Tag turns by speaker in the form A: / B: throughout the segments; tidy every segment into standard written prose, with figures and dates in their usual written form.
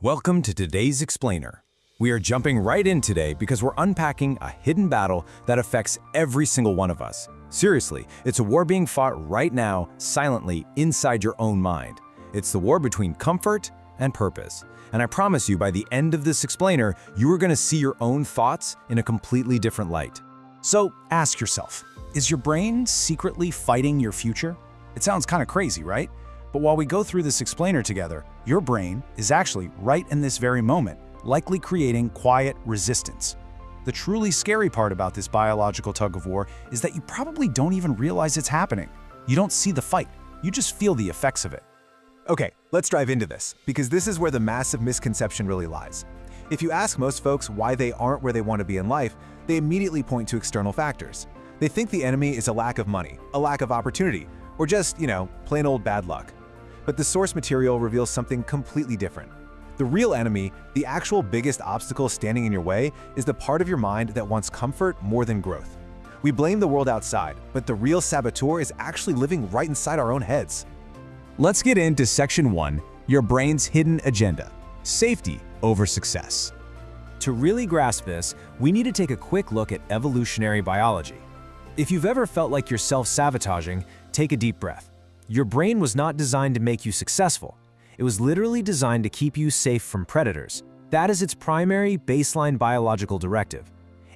A: Welcome to today's Explainer. We are jumping right in today because we're unpacking a hidden battle that affects every single one of us. Seriously, it's a war being fought right now, silently, inside your own mind. It's the war between comfort and purpose. And I promise you, by the end of this Explainer, you are going to see your own thoughts in a completely different light.
B: So ask yourself, is your brain secretly fighting your future? It sounds kind of crazy, right? But while we go through this Explainer together, your brain is actually right in this very moment, likely creating quiet resistance. The truly scary part about this biological tug-of-war is that you probably don't even realize it's happening. You don't see the fight, you just feel the effects of it.
C: Okay, let's dive into this, because this is where the massive misconception really lies. If you ask most folks why they aren't where they want to be in life, they immediately point to external factors. They think the enemy is a lack of money, a lack of opportunity, or just, plain old bad luck. But the source material reveals something completely different. The real enemy, the actual biggest obstacle standing in your way, is the part of your mind that wants comfort more than growth. We blame the world outside, but the real saboteur is actually living right inside our own heads.
A: Let's get into Section 1, your brain's hidden agenda: safety over success. To really grasp this, we need to take a quick look at evolutionary biology. If you've ever felt like you're self-sabotaging, take a deep breath. Your brain was not designed to make you successful. It was literally designed to keep you safe from predators. That is its primary baseline biological directive.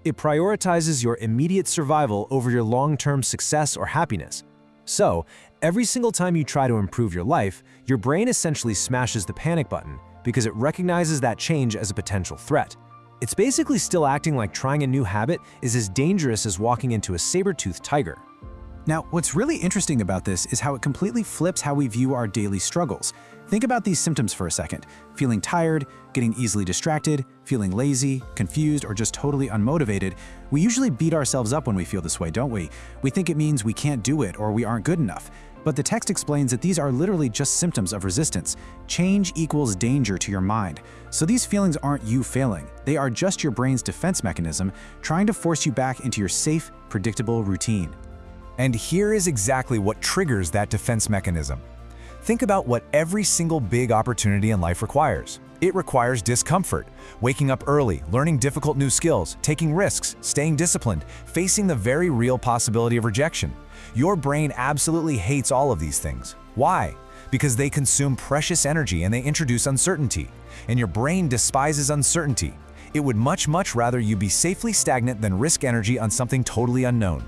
A: It prioritizes your immediate survival over your long-term success or happiness. So, every single time you try to improve your life, your brain essentially smashes the panic button because it recognizes that change as a potential threat. It's basically still acting like trying a new habit is as dangerous as walking into a saber-toothed tiger.
B: Now, what's really interesting about this is how it completely flips how we view our daily struggles. Think about these symptoms for a second: feeling tired, getting easily distracted, feeling lazy, confused, or just totally unmotivated. We usually beat ourselves up when we feel this way, don't we? We think it means we can't do it or we aren't good enough. But the text explains that these are literally just symptoms of resistance. Change equals danger to your mind. So these feelings aren't you failing. They are just your brain's defense mechanism trying to force you back into your safe, predictable routine.
A: And here is exactly what triggers that defense mechanism. Think about what every single big opportunity in life requires. It requires discomfort, waking up early, learning difficult new skills, taking risks, staying disciplined, facing the very real possibility of rejection. Your brain absolutely hates all of these things. Why? Because they consume precious energy and they introduce uncertainty. And your brain despises uncertainty. It would much rather you be safely stagnant than risk energy on something totally unknown.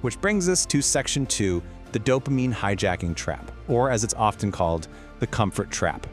D: Which brings us to Section 2, the dopamine hijacking trap, or as it's often called, the comfort trap.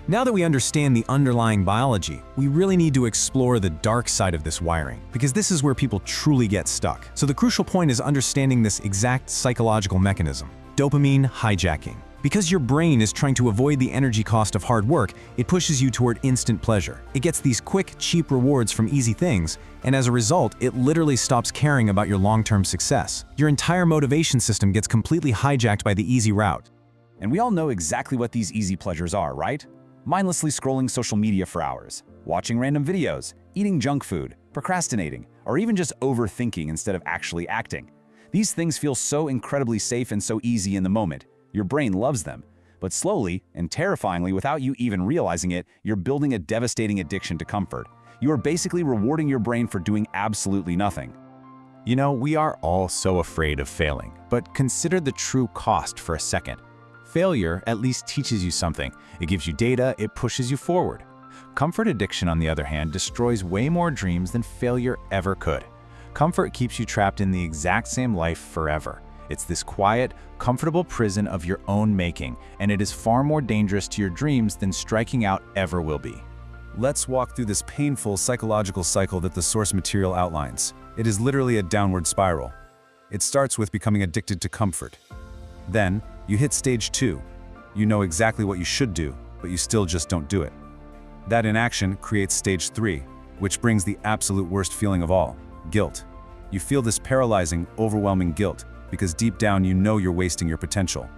A: Now that we understand the underlying biology, we really need to explore the dark side of this wiring, because this is where people truly get stuck. So the crucial point is understanding this exact psychological mechanism: dopamine hijacking. Because your brain is trying to avoid the energy cost of hard work, it pushes you toward instant pleasure. It gets these quick, cheap rewards from easy things, and as a result, it literally stops caring about your long-term success. Your entire motivation system gets completely hijacked by the easy route.
E: And we all know exactly what these easy pleasures are, right? Mindlessly scrolling social media for hours, watching random videos, eating junk food, procrastinating, or even just overthinking instead of actually acting. These things feel so incredibly safe and so easy in the moment. Your brain loves them, but slowly and terrifyingly, without you even realizing it, you're building a devastating addiction to comfort. You are basically rewarding your brain for doing absolutely nothing.
A: You know, we are all so afraid of failing, but consider the true cost for a second. Failure at least teaches you something. It gives you data, it pushes you forward. Comfort addiction, on the other hand, destroys way more dreams than failure ever could. Comfort keeps you trapped in the exact same life forever. It's this quiet, comfortable prison of your own making, and it is far more dangerous to your dreams than striking out ever will be. Let's walk through this painful psychological cycle that the source material outlines. It is literally a downward spiral. It starts with becoming addicted to comfort. Then, you hit stage 2. You know exactly what you should do, but you still just don't do it. That inaction creates stage 3, which brings the absolute worst feeling of all: guilt. You feel this paralyzing, overwhelming guilt, because deep down you know you're wasting your potential.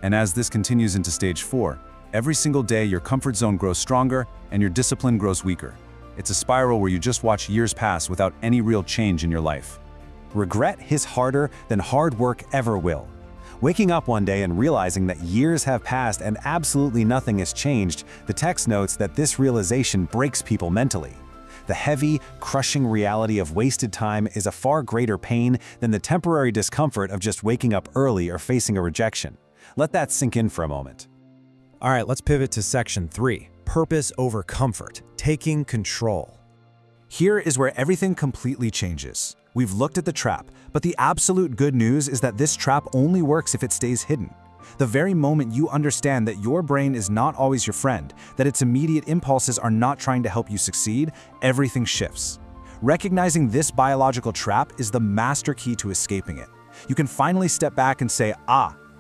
A: And as this continues into stage 4, every single day your comfort zone grows stronger and your discipline grows weaker. It's a spiral where you just watch years pass without any real change in your life.
F: Regret hits harder than hard work ever will.
C: Waking up one day and realizing that years have passed and absolutely nothing has changed, the text notes that this realization breaks people mentally. The heavy, crushing reality of wasted time is a far greater pain than the temporary discomfort of just waking up early or facing a rejection. Let that sink in for a moment.
F: All right, let's pivot to section 3, purpose over comfort, taking control.
C: Here is where everything completely changes. We've looked at the trap, but the absolute good news is that this trap only works if it stays hidden. The very moment you understand that your brain is not always your friend, that its immediate impulses are not trying to help you succeed, everything shifts. Recognizing this biological trap is the master key to escaping it. You can finally step back and say,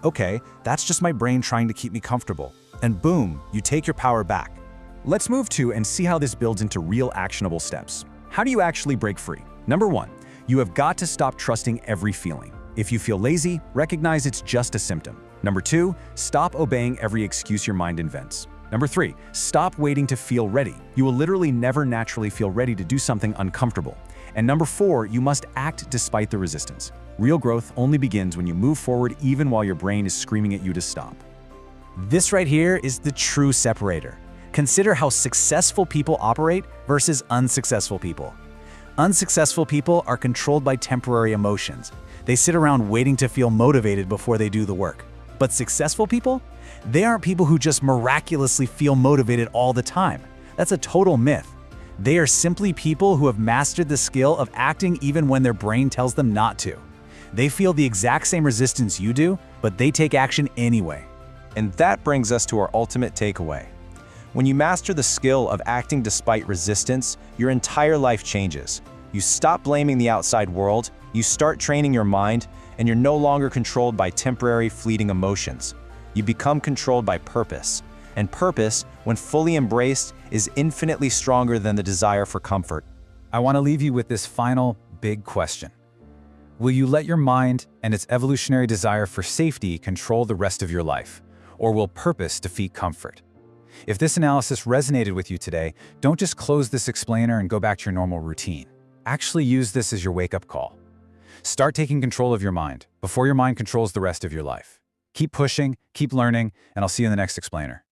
C: okay, that's just my brain trying to keep me comfortable. And boom, you take your power back.
E: Let's move to and see how this builds into real actionable steps. How do you actually break free? Number 1, you have got to stop trusting every feeling. If you feel lazy, recognize it's just a symptom. Number 2, stop obeying every excuse your mind invents. Number 3, stop waiting to feel ready. You will literally never naturally feel ready to do something uncomfortable. And number 4, you must act despite the resistance. Real growth only begins when you move forward even while your brain is screaming at you to stop.
B: This right here is the true separator. Consider how successful people operate versus unsuccessful people. Unsuccessful people are controlled by temporary emotions. They sit around waiting to feel motivated before they do the work. But successful people? They aren't people who just miraculously feel motivated all the time. That's a total myth. They are simply people who have mastered the skill of acting even when their brain tells them not to. They feel the exact same resistance you do, but they take action anyway.
D: And that brings us to our ultimate takeaway. When you master the skill of acting despite resistance, your entire life changes. You stop blaming the outside world, you start training your mind, and you're no longer controlled by temporary, fleeting emotions. You become controlled by purpose. And purpose, when fully embraced, is infinitely stronger than the desire for comfort.
A: I want to leave you with this final, big question. Will you let your mind and its evolutionary desire for safety control the rest of your life? Or will purpose defeat comfort? If this analysis resonated with you today, don't just close this explainer and go back to your normal routine. Actually use this as your wake-up call. Start taking control of your mind before your mind controls the rest of your life. Keep pushing, keep learning, and I'll see you in the next explainer.